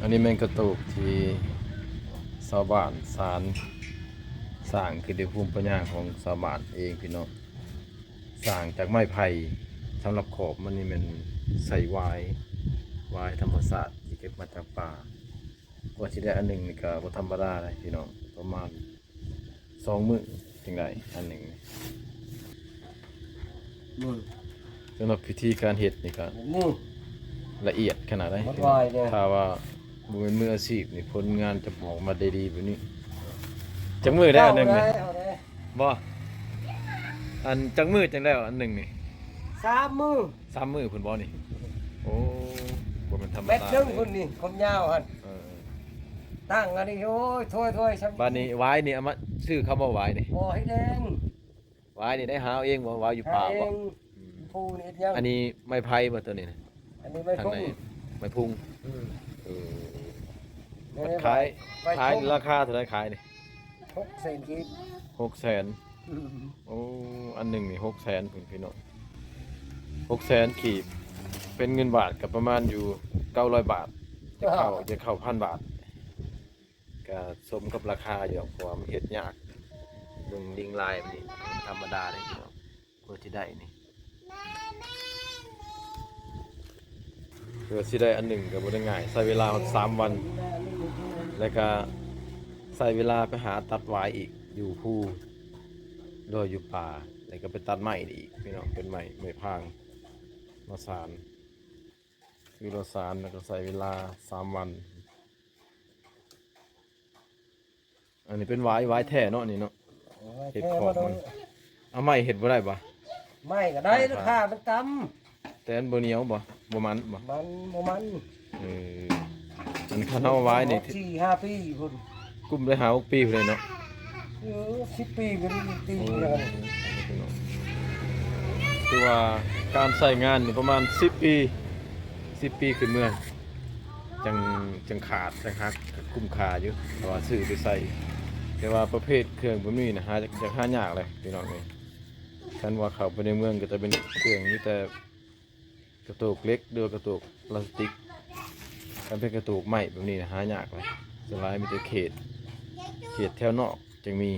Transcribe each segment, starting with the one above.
อันนี้แมงกระตุกที่ชาวบ้านสารสร้างคือด้วยภูมิปัญญาของชาวบ้านเองพี่น้องสร้างจากไม้ไผ่สำหรับขอบมันนี่มันใส่วายธรรมศาสตร์ที่เก็บมาจากป่ากว่าที่ได้อันหนึ่งนี่ก็บ่ธรรมดาเลยพี่น้องประมาณ2 มื้อถึงได้อันหนึ่งสำหรับพิธีการเฮ็ดนี่ก็ละเอียดขนาดไหนถ้าว่าบ่เป็นมืออาชีพนี่ผลงานจะออกมาได้ดีแบบนี้จังมือได้อันหนึ่งนี่บ่อันจังมือจังได้อันหนึ่งนี่3 มื้อ3 มื้อเพิ่นบ่นี่โอ้บ่แม่นธรรม เม็ด ดา หนึงพุ่นนี่ความยาวหั่นตั้งอันนี้โอ้ยถ้วยๆ บ้านนี้หวายนี่เอามาซื้อคำว่าหวายนี่ บ่ให้แดง หวายนี่ได้หาเอาเองบ่หวายอยู่ป่า เอ บ่ งผู้นี่ยัง อันนี้ไม้ไผ่บ่ตัวนี้นะ อันนี้ไม่ ทาง พุ่ง ในไม้พุง เออ นี่ ขาย ไป ขาย พุ่ง ราคาเท่าไหร่ขายนี่ 6 เซนกีบ 600,000โอ้อันหนึงนี่600,000พี่น้อง600,000กีบเป็นเงินบาทก็ประมาณอยู่900 บาทจะเข้า 1,000 บาทก็สมกับราคาอยู่เพราะว่ามันเฮ็ดยากเรื่องลิงลายมันนี่ธรรมดาเลยพี่น้องกว่าสิได้นี่เพื่อสิได้อันหนึ่งก็บ่ได้ง่ายใช้เวลา3 วันแล้วก็ใช้เวลาไปหาตัดหวายอีกอยู่ภูโดยอยู่ป่าแล้วก็ไปตัดไม้อีกพี่น้องเป็นไม้พางมาสานคือเราสานแล้วก็ใช้เวลา3 วันอันนี้เป็นหวายแท้เนาะนี่เนาะเห็ดขอบมันเอาไม้เห็ดบ่ได้บ่ ไม่ก็ได้ราคามันต่ำแต่อันบ่เหนียวบ่มันบ่ มันบ่มัน เอออันคันเอาไว้นี่ 4-5 ปีพุ่น กุ้มได้หา6 ปีพุ่นเลยเนาะ 10 ปีก็ได้ตี โอ้ แล้ว คือว่าการใช้งานนี่ประมาณ10 ปีขึ้นเมืองจังขาดจังฮักคุ้มค่าอยู่แต่ว่าซื้อไปใส่แต่ว่าประเภทเครื่องแบบนี้นะหาจากหายากเลยพี่น้องนี่คันว่าเข้าไปในเมืองก็จะเป็นเครื่องมีแต่กระตุกเล็กเดือกระตุกพลาสติกคันเป็นกระตุกไม้แบบนี้นะหายากเลยส่วนหลายมีแต่เขตแถวนอกจึงมี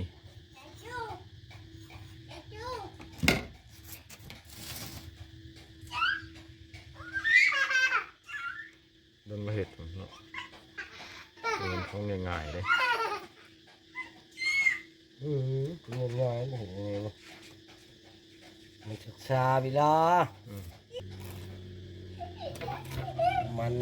โดนมาเห็ดเนาะเป็นของง่ายๆเลยง่ายๆบ่เห็นยังไงวะมันศึกษาเวลามัน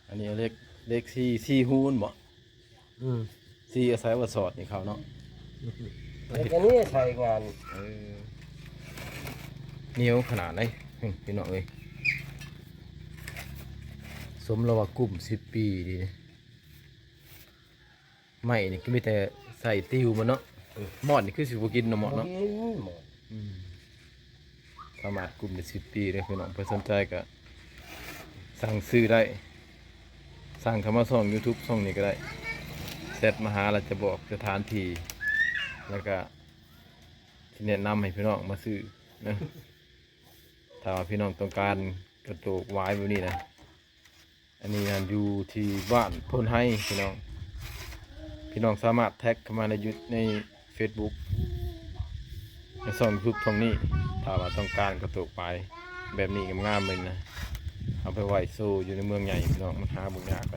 อันนี้เล็กซี่ฮูนบ่ ม ซี่อาศัยว่าสอดนี่เขาเนาะ แล้วก็นี่ใช้งาน เหนียวขนาดไหนพี่น้องเอ้ยสมแล้วว่ากลุ่ม10 ปีดีไม่นี่ก็มีแต่ใส่ติวมันเนาะหมอดนี่คือสิบ่กินเนาะหมอดเนาะสามารถกลุ่มได้10 ปีเลยพี่น้องเพิ่นสนใจก็สั่งซื้อได้สั่งเข้ามาช่อง YouTube ช่องนี้ก็ได้เซตมาหาแล้วจะบอกสถานที่แล้วก็ที่แนะนำให้พี่น้องมาซื้อนะถ้าว่าพี่น้องต้องการกระตุกหวายแบบนี้นะอันนี้อยู่ที่บ้านพนให้พี่น้องสามารถแท็กเข้ามาใน Facebook ในช่อง YouTube ช่องนี้ถ้าว่าต้องการกระตุกหวายแบบนี้งามๆเลยนะเอาไปไหว้โซอยู่ในเมืองใหญ่พี่น้องมันหาบุญยากไป